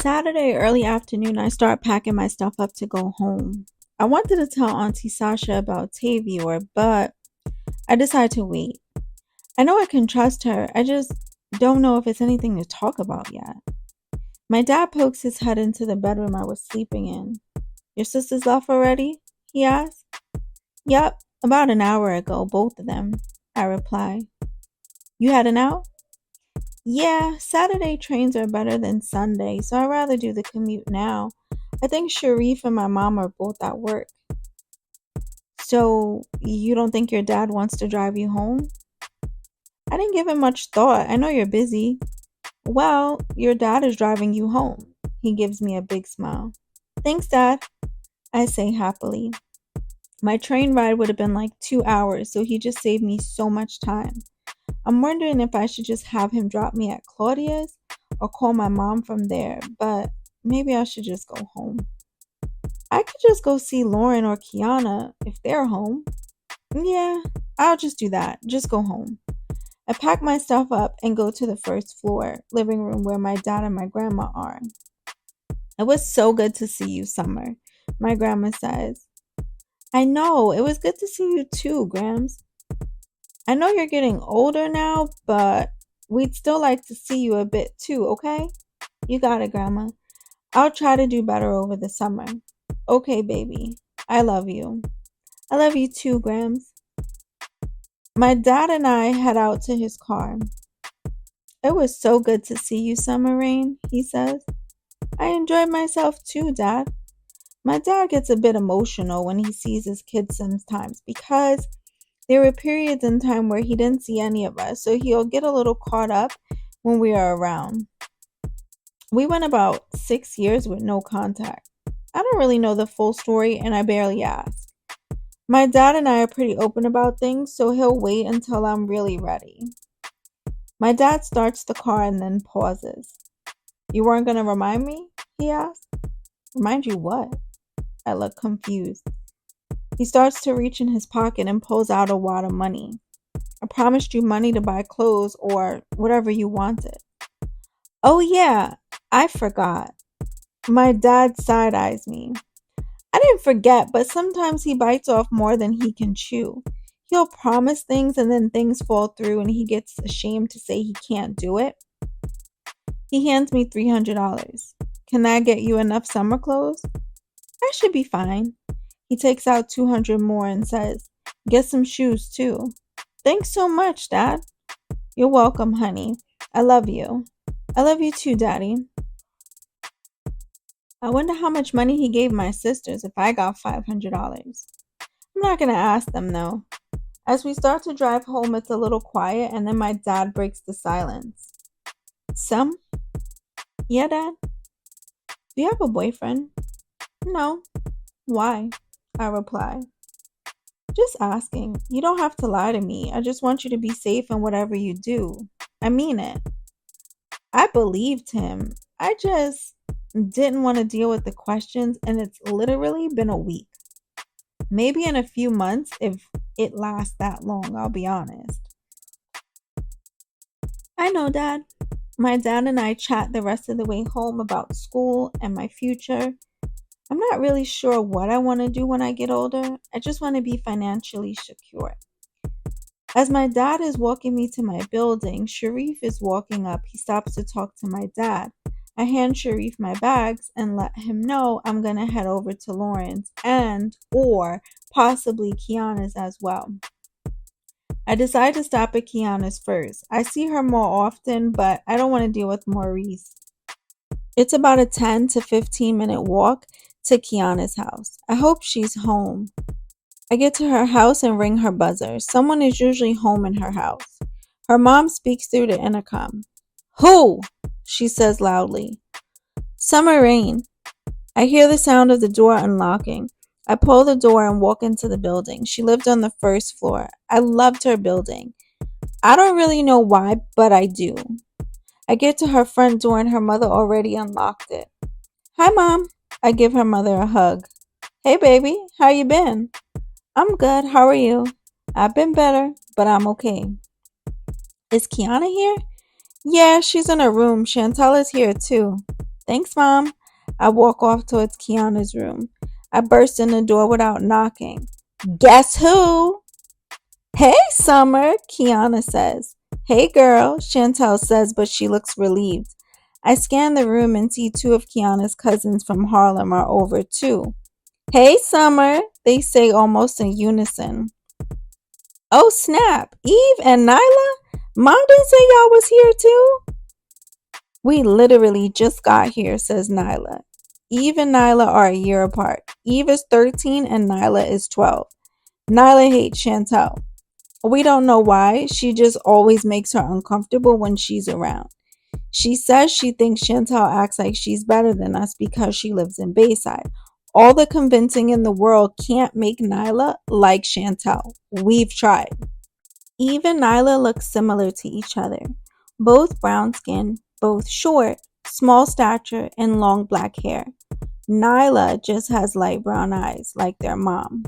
Saturday early afternoon, I start packing my stuff up to go home. I wanted to tell Auntie Sasha about Tavior, but I decide to wait. I know I can trust her, I just don't know if it's anything to talk about yet. My dad pokes his head into the bedroom I was sleeping in. Your sisters left already? He asks. Yep, about an hour ago, both of them, I reply. You heading out? Yeah, Saturday trains are better than Sunday, so I'd rather do the commute now. I think Sharif and my mom are both at work. So, you don't think your dad wants to drive you home? I didn't give it much thought. I know you're busy. Well, your dad is driving you home. He gives me a big smile. Thanks, Dad, I say happily. My train ride would have been like 2 hours, so he just saved me so much time. I'm wondering if I should just have him drop me at Claudia's or call my mom from there, but maybe I should just go home. I could just go see Lauren or Kiana if they're home. Yeah, I'll just do that. Just go home. I pack my stuff up and go to the first floor, living room where my dad and my grandma are. It was so good to see you, Summer, my grandma says. I know, it was good to see you too, Grams. I know you're getting older now, but we'd still like to see you a bit too, okay? You got it, Grandma. I'll try to do better over the summer. Okay, baby. I love you. I love you too, Grams. My dad and I head out to his car. It was so good to see you, Summer Rayne, he says. I enjoyed myself too, Dad. My dad gets a bit emotional when he sees his kids sometimes because there were periods in time where he didn't see any of us, so he'll get a little caught up when we are around. We went about 6 years with no contact. I don't really know the full story and I barely ask. My dad and I are pretty open about things, so he'll wait until I'm really ready. My dad starts the car and then pauses. You weren't going to remind me? He asks. Remind you what? I look confused. He starts to reach in his pocket and pulls out a wad of money. I promised you money to buy clothes or whatever you wanted. Oh yeah, I forgot. My dad side-eyes me. I didn't forget, but sometimes he bites off more than he can chew. He'll promise things and then things fall through and he gets ashamed to say he can't do it. He hands me $300. Can that get you enough summer clothes? I should be fine. He takes out 200 more and says, get some shoes too. Thanks so much, Dad. You're welcome, honey. I love you. I love you too, Daddy. I wonder how much money he gave my sisters if I got $500. I'm not going to ask them though. As we start to drive home, it's a little quiet and then my dad breaks the silence. Some? Yeah, Dad? Do you have a boyfriend? No. Why? I reply. Just asking. You don't have to lie to me. I just want you to be safe in whatever you do. I mean it. I believed him. I just didn't want to deal with the questions, and it's literally been a week. Maybe in a few months, if it lasts that long, I'll be honest. I know, Dad. My dad and I chat the rest of the way home about school and my future. I'm not really sure what I want to do when I get older. I just want to be financially secure. As my dad is walking me to my building, Sharif is walking up. He stops to talk to my dad. I hand Sharif my bags and let him know I'm going to head over to Lauren's and or possibly Kiana's as well. I decide to stop at Kiana's first. I see her more often, but I don't want to deal with Maurice. It's about a 10 to 15 minute walk to Kiana's house. I hope she's home. I get to her house and ring her buzzer. Someone is usually home in her house. Her mom speaks through the intercom. Who? She says loudly. Summer Rayne. I hear the sound of the door unlocking. I pull the door and walk into the building. She lived on the first floor. I loved her building. I don't really know why, but I do. I get to her front door and her mother already unlocked it. Hi, Mom. I give her mother a hug. Hey, baby. How you been? I'm good. How are you? I've been better, but I'm okay. Is Kiana here? Yeah, she's in her room. Chantel is here too. Thanks, Mom. I walk off towards Kiana's room. I burst in the door without knocking. Guess who? Hey, Summer, Kiana says. Hey, girl, Chantel says, but she looks relieved. I scan the room and see two of Kiana's cousins from Harlem are over too. Hey, Summer, they say almost in unison. Oh, snap. Eve and Nyla? Mom didn't say y'all was here too? We literally just got here, says Nyla. Eve and Nyla are a year apart. Eve is 13 and Nyla is 12. Nyla hates Chantel. We don't know why. She just always makes her uncomfortable when she's around. She says she thinks Chantel acts like she's better than us because she lives in Bayside. All the convincing in the world can't make Nyla like Chantel. We've tried. Eve and Nyla look similar to each other. Both brown skin, both short, small stature, and long black hair. Nyla just has light brown eyes like their mom.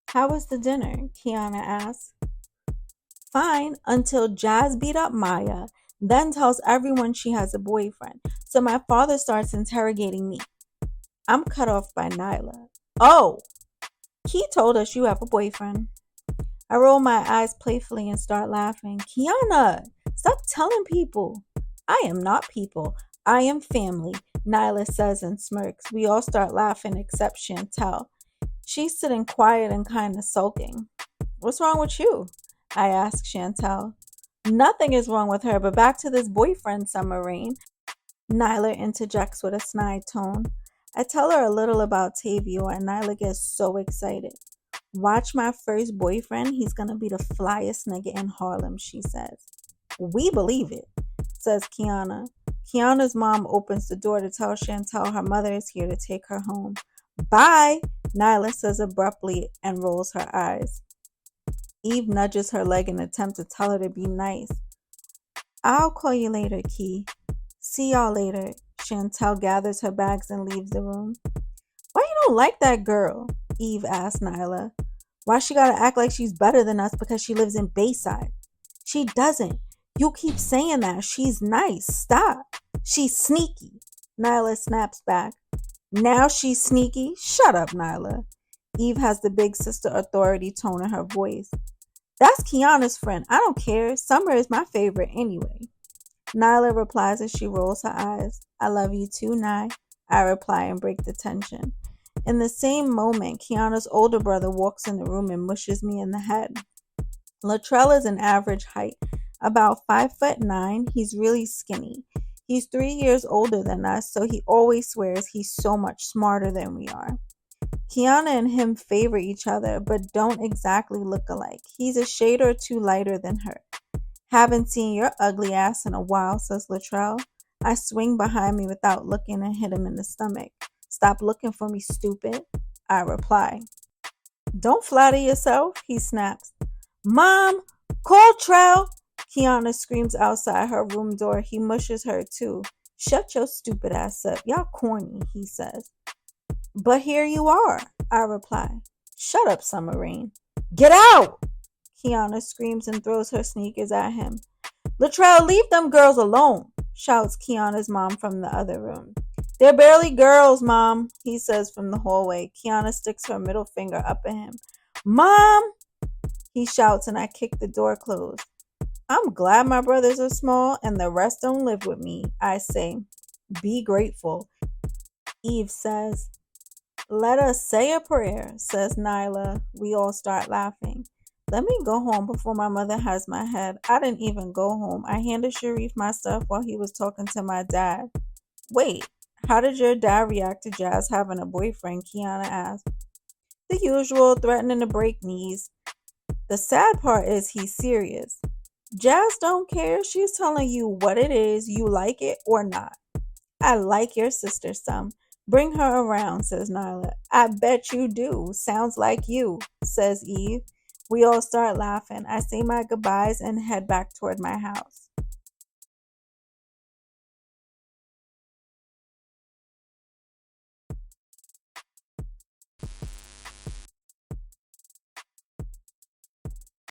How was the dinner? Kiana asks. Fine, until Jazz beat up Maya, then tells everyone she has a boyfriend. So my father starts interrogating me. I'm cut off by Nyla. Oh, he told us you have a boyfriend. I roll my eyes playfully and start laughing. Kiana, stop telling people. I am not people. I am family, Nyla says and smirks. We all start laughing except Chantel. She's sitting quiet and kind of sulking. What's wrong with you? I ask Chantel. Nothing is wrong with her, but back to this boyfriend, Summer Rayne. Nyla interjects with a snide tone. I tell her a little about Tavio and Nyla gets so excited. Watch my first boyfriend, he's gonna be the flyest nigga in Harlem, she says. We believe it, says Kiana. Kiana's mom opens the door to tell Chantel her mother is here to take her home. Bye, Nyla says abruptly and rolls her eyes. Eve nudges her leg in an attempt to tell her to be nice. I'll call you later, Key. See y'all later. Chantel gathers her bags and leaves the room. Why you don't like that girl? Eve asks Nyla. Why she gotta act like she's better than us because she lives in Bayside? She doesn't. You keep saying that. She's nice. Stop. She's sneaky. Nyla snaps back. Now she's sneaky? Shut up, Nyla. Eve has the big sister authority tone in her voice. That's Kiana's friend. I don't care. Summer is my favorite anyway. Nyla replies as she rolls her eyes. I love you too, Nye. I reply and break the tension. In the same moment, Kiana's older brother walks in the room and mushes me in the head. Latrell is an average height, about 5'9". He's really skinny. He's 3 years older than us, so he always swears he's so much smarter than we are. Kiana and him favor each other, but don't exactly look alike. He's a shade or two lighter than her. Haven't seen your ugly ass in a while, says Latrell. I swing behind me without looking and hit him in the stomach. Stop looking for me, stupid. I reply. Don't flatter yourself, he snaps. Mom, call Trell. Kiana screams outside her room door. He mushes her too. Shut your stupid ass up. Y'all corny, he says. But here you are, I reply. Shut up, Summer Rayne. Get out! Kiana screams and throws her sneakers at him. Latrell, leave them girls alone, shouts Kiana's mom from the other room. They're barely girls, Mom, he says from the hallway. Kiana sticks her middle finger up at him. Mom, he shouts and I kick the door closed. I'm glad my brothers are small and the rest don't live with me, I say. Be grateful, Eve says. Let us say a prayer, says Nyla. We all start laughing. Let me go home before my mother has my head. I didn't even go home. I handed Sharif my stuff while he was talking to my dad. Wait, how did your dad react to Jazz having a boyfriend? Kiana asked. The usual, threatening to break knees. The sad part is he's serious. Jazz don't care. She's telling you what it is, you like it or not. I like your sister some. Bring her around, says Nyla. I bet you do. Sounds like you, says Eve. We all start laughing. I say my goodbyes and head back toward my house.